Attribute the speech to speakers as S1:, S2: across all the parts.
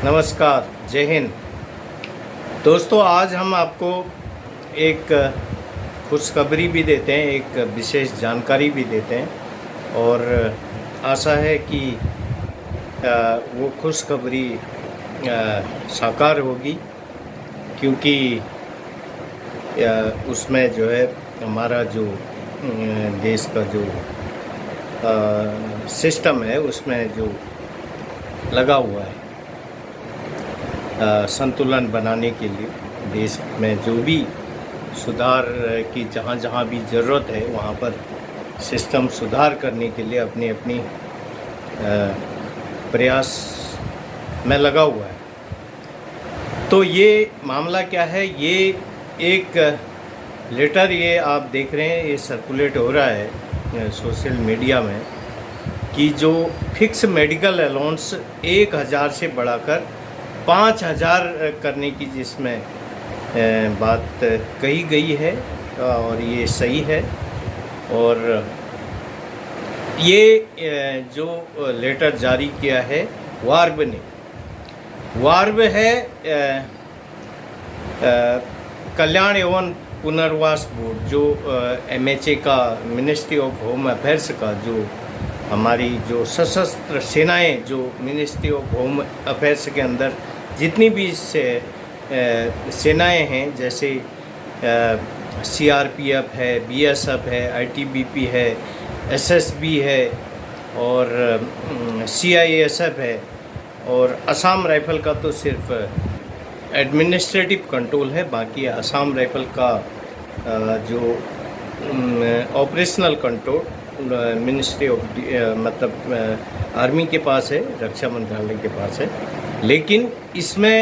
S1: नमस्कार, जय हिंद। दोस्तों, आज हम आपको एक खुशखबरी भी देते हैं, एक विशेष जानकारी भी देते हैं और आशा है कि वो खुशखबरी साकार होगी, क्योंकि उसमें जो है हमारा जो देश का जो सिस्टम है उसमें जो लगा हुआ है संतुलन बनाने के लिए, देश में जो भी सुधार की जहाँ जहाँ भी ज़रूरत है वहाँ पर सिस्टम सुधार करने के लिए अपनी अपनी प्रयास में लगा हुआ है। तो ये मामला क्या है, ये एक लेटर ये आप देख रहे हैं, ये सर्कुलेट हो रहा है सोशल मीडिया में कि जो फिक्स मेडिकल अलाउंस 1000 से बढ़ाकर 5000 करने की जिसमें बात कही गई है और ये सही है। और ये जो लेटर जारी किया है वार्ब ने, वार्ब है कल्याण एवं पुनर्वास बोर्ड, जो MHA का, मिनिस्ट्री ऑफ होम अफेयर्स का, जो हमारी जो सशस्त्र सेनाएं, जो मिनिस्ट्री ऑफ होम अफेयर्स के अंदर जितनी भी सेनाएं हैं, जैसे CRPF है, BSF है, ITBP है, SSB है और CISF है, और असम राइफल का तो सिर्फ एडमिनिस्ट्रेटिव कंट्रोल है, बाकी असम राइफल का जो ऑपरेशनल कंट्रोल मिनिस्ट्री ऑफ मतलब आर्मी के पास है, रक्षा मंत्रालय के पास है, लेकिन इसमें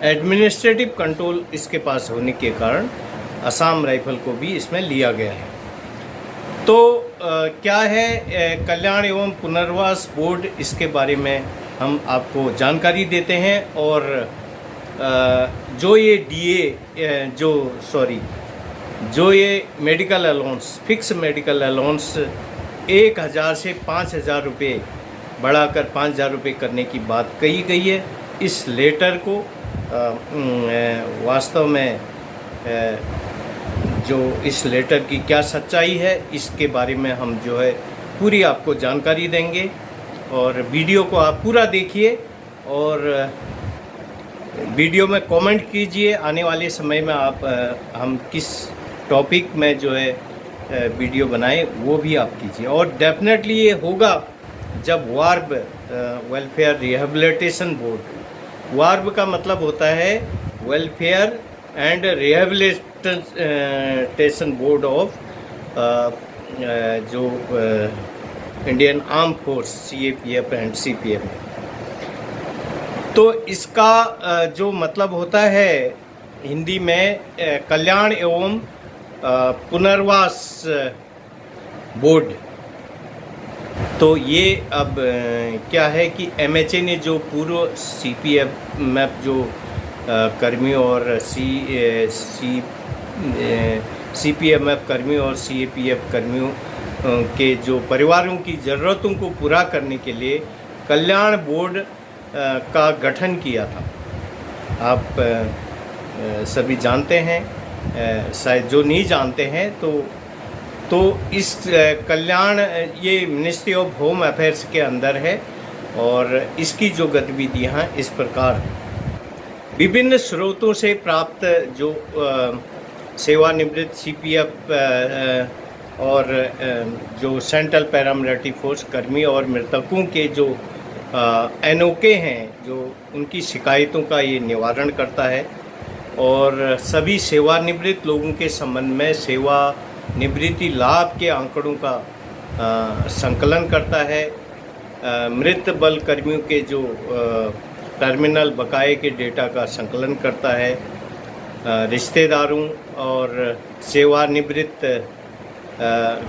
S1: एडमिनिस्ट्रेटिव कंट्रोल इसके पास होने के कारण असम राइफल को भी इसमें लिया गया है। तो क्या है कल्याण एवं पुनर्वास बोर्ड, इसके बारे में हम आपको जानकारी देते हैं। और जो ये DA जो ये medical allowance, fix medical allowance 1000 से 5000 रुपये बढ़ाकर 5000 रुपये करने की बात कही गई है, इस लेटर को वास्तव में जो इस लेटर की क्या सच्चाई है, इसके बारे में हम जो है पूरी आपको जानकारी देंगे। और वीडियो को आप पूरा देखिए और वीडियो में कमेंट कीजिए आने वाले समय में आप हम किस टॉपिक में जो है वीडियो बनाएं, वो भी आप कीजिए। और डेफिनेटली ये होगा जब WARB, welfare rehabilitation board, WARB का मतलब होता है welfare and rehabilitation board of जो Indian arm force, CAPF and CPF। तो इसका जो मतलब होता है हिंदी में कल्याण एवं पुनर्वास बोर्ड। तो ये अब क्या है कि MHA ने जो पूर्व CPF जो कर्मियों और CPMF कर्मियों और CAPF कर्मियों के जो परिवारों की ज़रूरतों को पूरा करने के लिए कल्याण बोर्ड का गठन किया था, आप सभी जानते हैं, शायद जो नहीं जानते हैं तो इस कल्याण, ये मिनिस्ट्री ऑफ होम अफेयर्स के अंदर है। और इसकी जो गतिविधियाँ हैं इस प्रकार विभिन्न स्रोतों से प्राप्त जो सेवानिवृत्त CPF और जो सेंट्रल पैरामिलिट्री फोर्स कर्मी और मृतकों के जो NOK हैं, जो उनकी शिकायतों का ये निवारण करता है और सभी सेवानिवृत्त लोगों के संबंध में सेवानिवृत्ति लाभ के आंकड़ों का संकलन करता है। मृत बल कर्मियों के जो टर्मिनल बकाये के डेटा का संकलन करता है। रिश्तेदारों और सेवानिवृत्त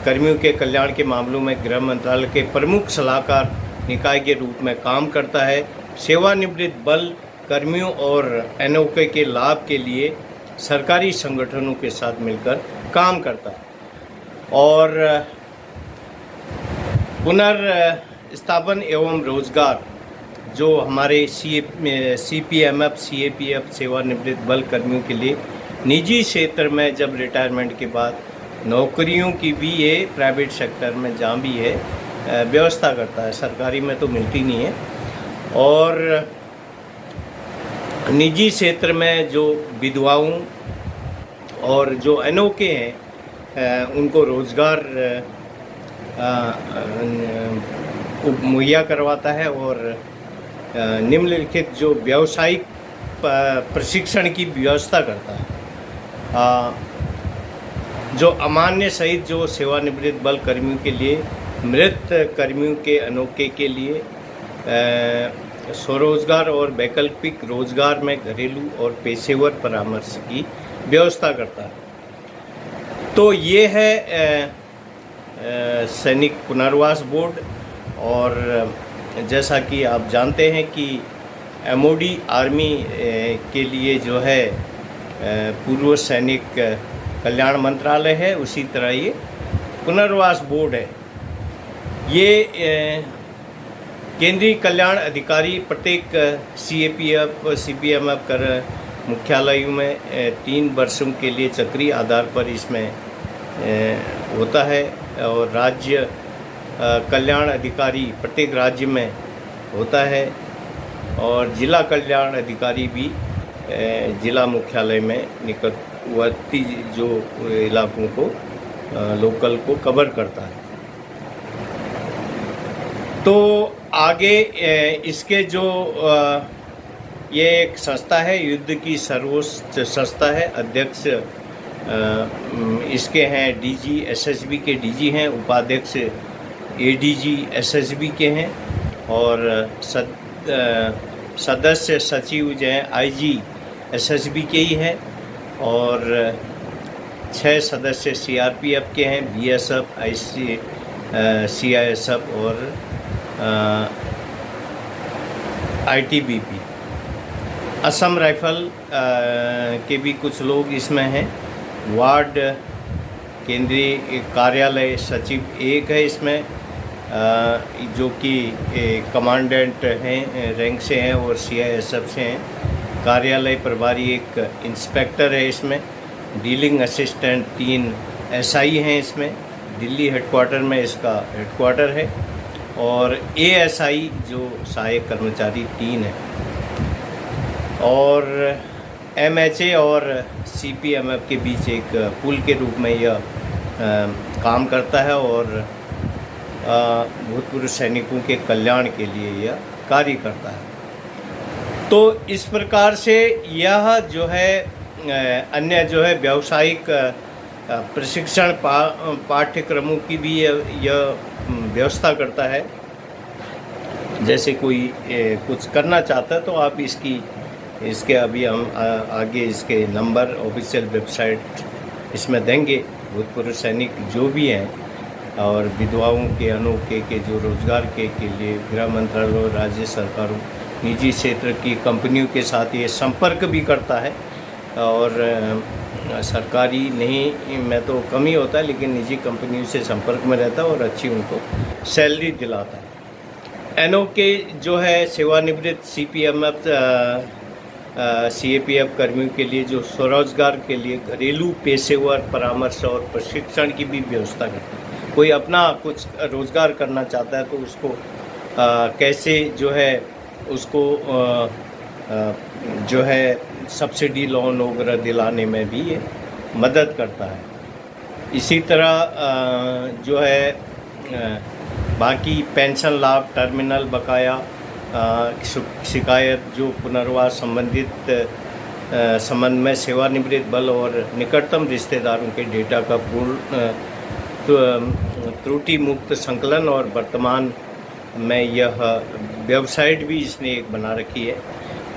S1: कर्मियों के कल्याण के मामलों में गृह मंत्रालय के प्रमुख सलाहकार निकाय के रूप में काम करता है। सेवानिवृत्त बल कर्मियों और NOK के लाभ के लिए सरकारी संगठनों के साथ मिलकर काम करता है। और पुनर्स्थापन एवं रोजगार जो हमारे CPMF CAPF सेवानिवृत्त बल कर्मियों के लिए निजी क्षेत्र में जब रिटायरमेंट के बाद नौकरियों की भी ये प्राइवेट सेक्टर में जहाँ भी है व्यवस्था करता है, सरकारी में तो मिलती नहीं है। और निजी क्षेत्र में जो विधवाओं और जो अनोखे हैं उनको रोज़गार मुहैया करवाता है और निम्नलिखित जो व्यावसायिक प्रशिक्षण की व्यवस्था करता है। जो अमान्य सहित जो सेवानिवृत्त बल कर्मियों के लिए मृत कर्मियों के अनोखे के लिए स्वरोजगार और वैकल्पिक रोजगार में घरेलू और पेशेवर परामर्श की व्यवस्था करता है। तो ये है सैनिक पुनर्वास बोर्ड। और जैसा कि आप जानते हैं कि MOD आर्मी के लिए जो है पूर्व सैनिक कल्याण मंत्रालय है, उसी तरह ये पुनर्वास बोर्ड है। ये केंद्रीय कल्याण अधिकारी प्रत्येक CAPF CPMF कर मुख्यालयों में 3 वर्षों के लिए चक्रीय आधार पर इसमें होता है। और राज्य कल्याण अधिकारी प्रत्येक राज्य में होता है और जिला कल्याण अधिकारी भी जिला मुख्यालय में निकटवर्ती जो इलाकों को लोकल को कवर करता है। तो आगे इसके जो ये एक संस्था है, युद्ध की सर्वोच्च संस्था है। अध्यक्ष इसके हैं DG SSB के DG हैं, उपाध्यक्ष ADG SSB के हैं और सदस्य सचिव जो हैं IG SSB के ही हैं और 6 सदस्य CRPF के हैं, BSF CISF और ITBP। असम राइफल के भी कुछ लोग इसमें हैं। वार्ड केंद्रीय कार्यालय सचिव एक है इसमें, जो कि कमांडेंट हैं, रैंक से हैं और CISF से हैं। कार्यालय प्रभारी एक इंस्पेक्टर है इसमें। डीलिंग असिस्टेंट 3 SI हैं इसमें। दिल्ली हेडक्वार्टर में इसका हेडक्वार्टर है। और ASI जो सहायक कर्मचारी 3 हैं। और MHA और CPMF के बीच एक पुल के रूप में यह काम करता है और भूतपूर्व सैनिकों के कल्याण के लिए यह कार्य करता है। तो इस प्रकार से यह जो है अन्य जो है व्यावसायिक प्रशिक्षण पाठ्यक्रमों की भी यह व्यवस्था करता है। जैसे कोई कुछ करना चाहता है तो आप इसके अभी हम आगे इसके नंबर ऑफिशियल वेबसाइट इसमें देंगे। भूतपूर्व सैनिक जो भी हैं और विधवाओं के अनोखे के जो रोज़गार के लिए गृह मंत्रालय और राज्य सरकारों निजी क्षेत्र की कंपनियों के साथ ये संपर्क भी करता है। और सरकारी नहीं में तो कम ही होता है, लेकिन निजी कंपनियों से संपर्क में रहता है और अच्छी उनको सैलरी दिलाता है। अनोखे जो है सेवानिवृत्त CPMF CAPF कर्मियों के लिए जो स्वरोजगार के लिए घरेलू पेशेवर परामर्श और प्रशिक्षण की भी व्यवस्था करती है। कोई अपना कुछ रोज़गार करना चाहता है तो उसको कैसे जो है उसको जो है सब्सिडी लोन वगैरह दिलाने में भी ये मदद करता है। इसी तरह जो है बाकी पेंशन लाभ, टर्मिनल बकाया शिकायत जो पुनर्वास संबंध में सेवानिवृत्त बल और निकटतम रिश्तेदारों के डेटा का पूर्ण त्रुटि मुक्त संकलन। और वर्तमान में यह वेबसाइट भी इसने एक बना रखी है,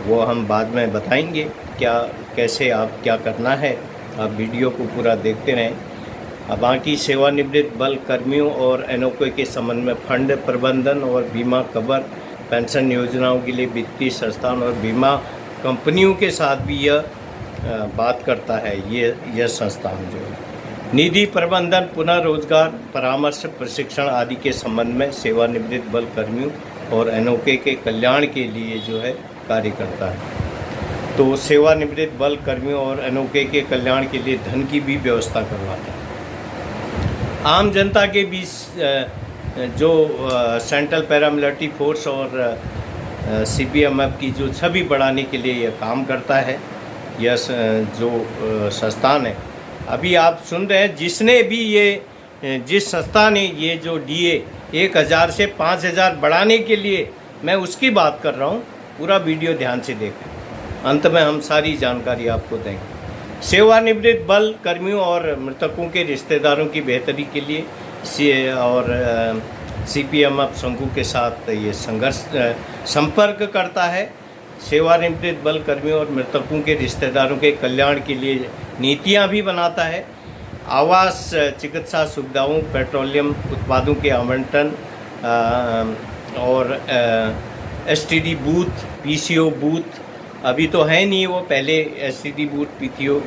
S1: वो हम बाद में बताएंगे कैसे आप क्या करना है। आप वीडियो को पूरा देखते रहें। बाकी सेवानिवृत्त बल कर्मियों और अनोखे के संबंध में फंड प्रबंधन और बीमा कवर, पेंशन योजनाओं के लिए वित्तीय संस्थान और बीमा कंपनियों के साथ भी यह बात करता है। यह संस्थान जो है निधि प्रबंधन, पुनः रोजगार, परामर्श, प्रशिक्षण आदि के संबंध में सेवानिवृत्त बल कर्मियों और एनओके के कल्याण के लिए जो है कार्य करता है। तो सेवानिवृत्त बल कर्मियों और एनओके के कल्याण के लिए धन की भी व्यवस्था करवाता है। आम जनता के बीच जो सेंट्रल पैरामिलिट्री फोर्स और सीपीएमएफ की जो छवि बढ़ाने के लिए यह काम करता है। यह जो संस्थान है, अभी आप सुन रहे हैं, जिस संस्था ने ये जो डीए 1000 से 5000 बढ़ाने के लिए, मैं उसकी बात कर रहा हूँ। पूरा वीडियो ध्यान से देखें, अंत में हम सारी जानकारी आपको देंगे। सेवानिवृत्त बल कर्मियों और मृतकों के रिश्तेदारों की बेहतरी के लिए सीपीएमएफ संघों के साथ ये संपर्क करता है। सेवानिवृत्त बल कर्मियों और मृतकों के रिश्तेदारों के कल्याण के लिए नीतियां भी बनाता है। आवास, चिकित्सा सुविधाओं, पेट्रोलियम उत्पादों के आवंटन और एसटीडी बूथ, पीसीओ बूथ अभी तो है नहीं, वो पहले एसटीडी बूथ,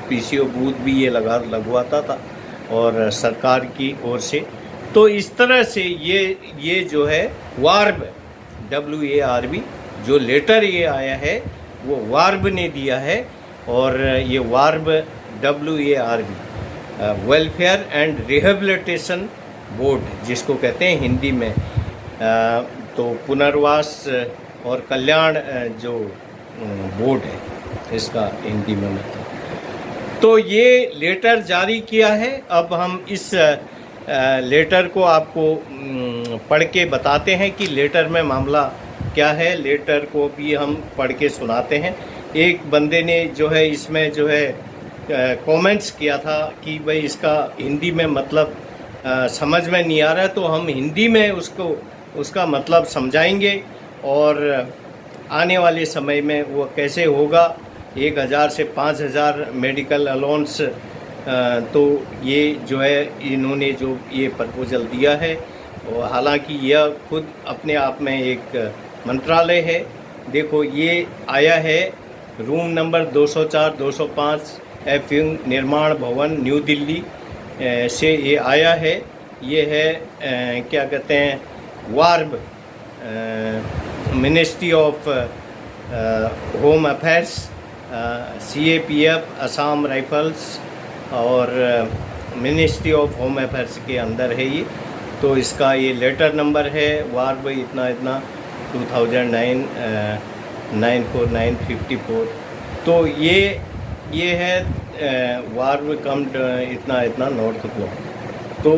S1: पीसीओ बूथ भी ये लगवाता था और सरकार की ओर से। तो इस तरह से ये जो है वार्ब, WARB, जो लेटर ये आया है वो वार्ब ने दिया है। और ये वार्ब WARB, welfare and rehabilitation board जिसको कहते हैं हिंदी में, तो पुनर्वास और कल्याण जो बोर्ड है, इसका हिंदी में मतलब। तो ये लेटर जारी किया है। अब हम इस लेटर को आपको पढ़ के बताते हैं कि लेटर में मामला क्या है। लेटर को भी हम पढ़ के सुनाते हैं। एक बंदे ने जो है इसमें जो है कमेंट्स किया था कि भाई इसका हिंदी में मतलब समझ में नहीं आ रहा है, तो हम हिंदी में उसका मतलब समझाएंगे और आने वाले समय में वो कैसे होगा। 1000 से 5000 मेडिकल अलाउंस, तो ये जो है इन्होंने जो ये प्रपोजल दिया है, और हालांकि यह खुद अपने आप में एक मंत्रालय है। देखो ये आया है रूम नंबर 204 205 एफ निर्माण भवन, न्यू दिल्ली से ये आया है। ये है क्या कहते हैं, WARB, ministry of home affairs, CAPF, Assam rifles और मिनिस्ट्री ऑफ होम अफेयर्स के अंदर है ये। तो इसका ये लेटर नंबर है वार्ब इतना 2009 94954। तो ये है वार्ब कम इतना नॉर्थ ब्लॉक। तो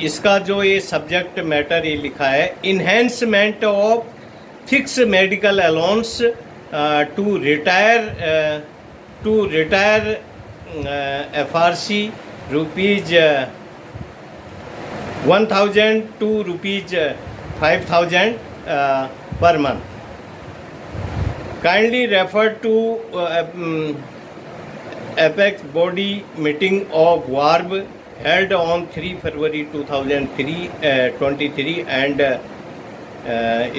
S1: इसका जो ये सब्जेक्ट मैटर ये लिखा है, enhancement of fix medical allowance to retire FRC rupees 1000 to rupees 5000 per month. Kindly refer to apex body meeting of WARB held on 3 February 2023 and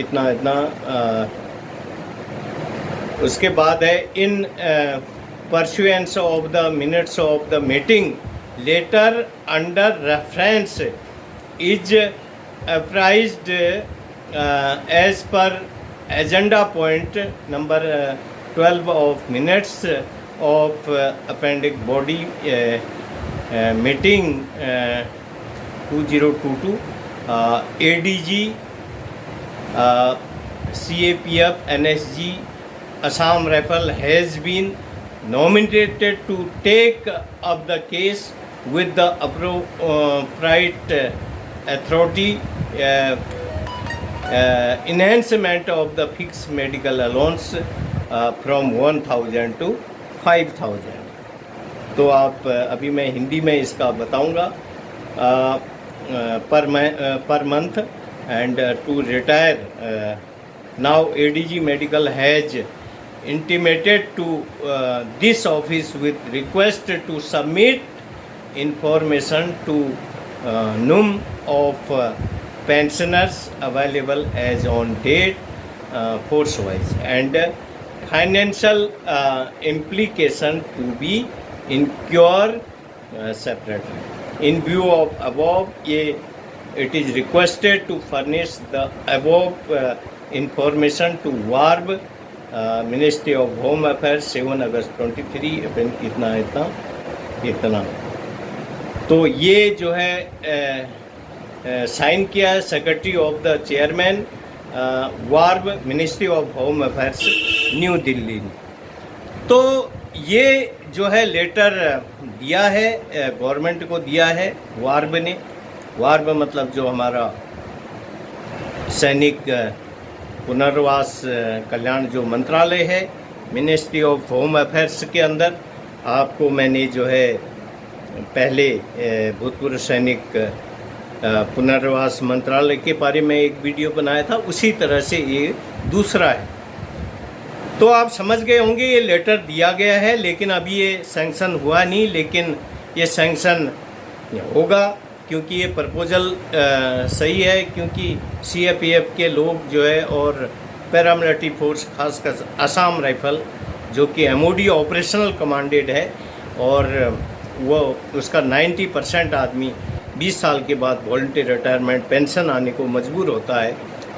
S1: इतना उसके बाद है इन pursuance of the minutes of the meeting later under reference is apprised as per agenda point number 12 of minutes of appendix body meeting 2022 ADG CAPF NSG Assam Rifle has been nominated to take up the case with the appropriate authority. Enhancement of the fixed medical allowance from 1000 to 5000. तो आप अभी मैं हिंदी में इसका बताऊंगा। per month and to retire. Now ADG Medical has intimated to this office with request to submit information to NUM of pensioners available as on date force wise and financial implication to be incurred separately. In view of above, ये it is requested to furnish the above information to WARB, Ministry of Home Affairs, 7 अगस्त 23 इतना। तो ये जो है sign किया है secretary of the chairman WARB, ministry of home affairs, New Delhi. तो ये जो है लेटर दिया है, गवर्नमेंट को दिया है वार्ब ने। वार्ब मतलब जो हमारा सैनिक पुनर्वास कल्याण जो मंत्रालय है, मिनिस्ट्री ऑफ होम अफेयर्स के अंदर। आपको मैंने जो है पहले भूतपूर्व सैनिक पुनर्वास मंत्रालय के बारे में एक वीडियो बनाया था, उसी तरह से ये दूसरा है। तो आप समझ गए होंगे ये लेटर दिया गया है, लेकिन अभी ये सैंक्शन हुआ नहीं, लेकिन ये सैंक्शन होगा क्योंकि ये प्रपोजल सही है। क्योंकि सीएपीएफ के लोग जो है और पैरामिलिट्री फोर्स, खासकर असम राइफल जो कि एमओडी ऑपरेशनल कमांडेड है, और वो उसका 90% आदमी 20 साल के बाद वॉलंटियर रिटायरमेंट पेंशन आने को मजबूर होता है,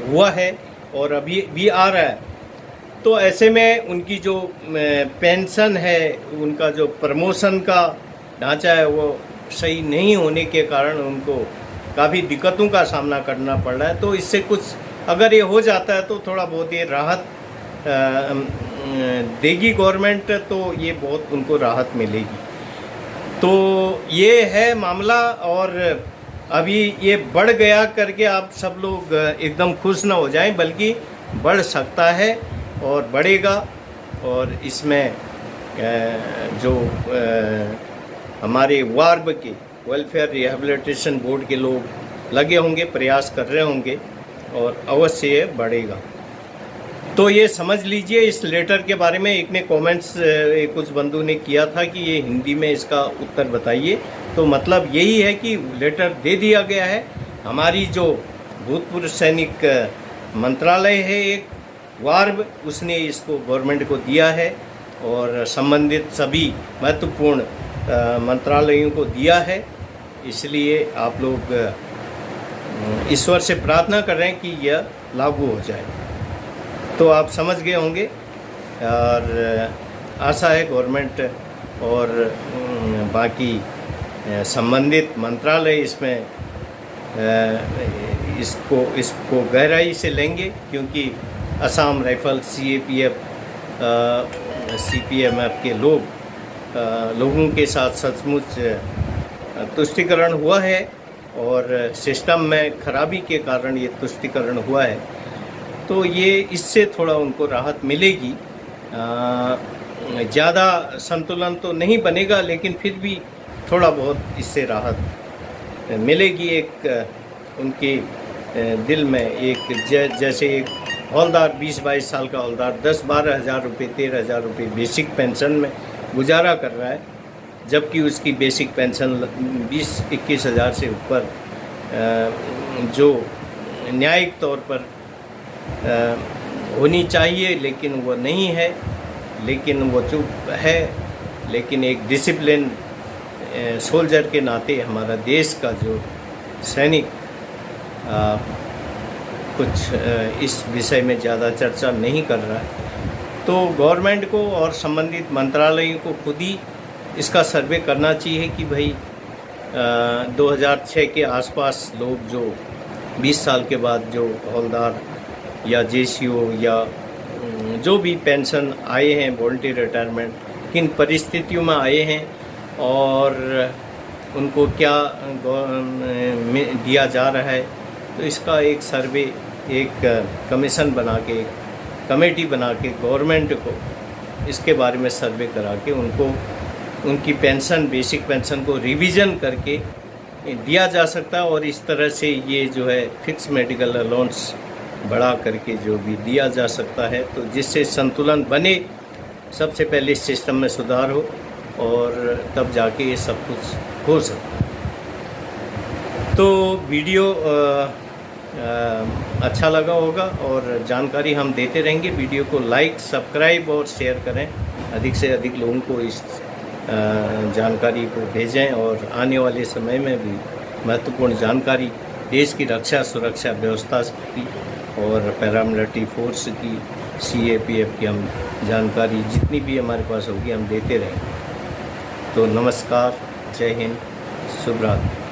S1: हुआ है और अभी भी आ रहा है। तो ऐसे में उनकी जो पेंशन है, उनका जो प्रमोशन का ढांचा है, वो सही नहीं होने के कारण उनको काफ़ी दिक्कतों का सामना करना पड़ रहा है। तो इससे कुछ अगर ये हो जाता है तो थोड़ा बहुत ये राहत देगी गवर्नमेंट, तो ये बहुत उनको राहत मिलेगी। तो ये है मामला। और अभी ये बढ़ गया करके आप सब लोग एकदम खुश ना हो जाएं, बल्कि बढ़ सकता है और बढ़ेगा। और इसमें जो हमारे वार्ब के वेलफेयर रिहेबिलिटेशन बोर्ड के लोग लगे होंगे, प्रयास कर रहे होंगे, और अवश्य ये बढ़ेगा। तो ये समझ लीजिए इस लेटर के बारे में। एक ने कमेंट्स कुछ बंधु ने किया था कि ये हिंदी में इसका उत्तर बताइए। तो मतलब यही है कि लेटर दे दिया गया है। हमारी जो भूतपूर्व सैनिक मंत्रालय है एक वार्ब, उसने इसको गवर्नमेंट को दिया है और संबंधित सभी महत्वपूर्ण मंत्रालयों को दिया है। इसलिए आप लोग ईश्वर से प्रार्थना कर रहे हैं कि यह लागू हो जाए। तो आप समझ गए होंगे, और आशा है गवर्नमेंट और बाकी संबंधित मंत्रालय इसमें इसको गहराई से लेंगे, क्योंकि असम राइफल, सीएपीएफ, सीपीएमएफ के लोगों के साथ सचमुच तुष्टिकरण हुआ है, और सिस्टम में खराबी के कारण ये तुष्टिकरण हुआ है। तो ये इससे थोड़ा उनको राहत मिलेगी। ज़्यादा संतुलन तो नहीं बनेगा, लेकिन फिर भी थोड़ा बहुत इससे राहत मिलेगी। एक उनके दिल में एक जैसे एक हौलदार 20-22 साल का हौलदार 10-12 हज़ार रुपये, 13 हज़ार रुपये बेसिक पेंशन में गुजारा कर रहा है, जबकि उसकी बेसिक पेंशन 20-21 हज़ार से ऊपर जो न्यायिक तौर पर होनी चाहिए, लेकिन वो नहीं है, लेकिन वो चुप है। लेकिन एक डिसिप्लिन सोल्जर के नाते हमारा देश का जो सैनिक कुछ इस विषय में ज़्यादा चर्चा नहीं कर रहा है। तो गवर्नमेंट को और संबंधित मंत्रालयों को खुद ही इसका सर्वे करना चाहिए कि भाई 2006 के आसपास लोग जो 20 साल के बाद जो हौलदार या जेसीओ या जो भी पेंशन आए हैं, वॉलंटियर रिटायरमेंट, किन परिस्थितियों में आए हैं और उनको क्या दिया जा रहा है। तो इसका एक सर्वे, एक कमीशन बना के, कमेटी बना के गवर्नमेंट को इसके बारे में सर्वे करा के उनको उनकी पेंशन, बेसिक पेंशन को रिवीजन करके दिया जा सकता है। और इस तरह से ये जो है फिक्स मेडिकल अलाउंस बढ़ा करके जो भी दिया जा सकता है, तो जिससे संतुलन बने। सबसे पहले सिस्टम में सुधार हो और तब जाके ये सब कुछ हो सकता है। तो वीडियो अच्छा लगा होगा और जानकारी हम देते रहेंगे। वीडियो को लाइक, सब्सक्राइब और शेयर करें, अधिक से अधिक लोगों को इस जानकारी को भेजें और आने वाले समय में भी महत्वपूर्ण जानकारी देश की रक्षा सुरक्षा व्यवस्था की और पैरामिलिट्री फोर्स की, CAPF की हम जानकारी जितनी भी हमारे पास होगी हम देते रहेंगे। तो नमस्कार, जय हिंद, शुभ रात्रि।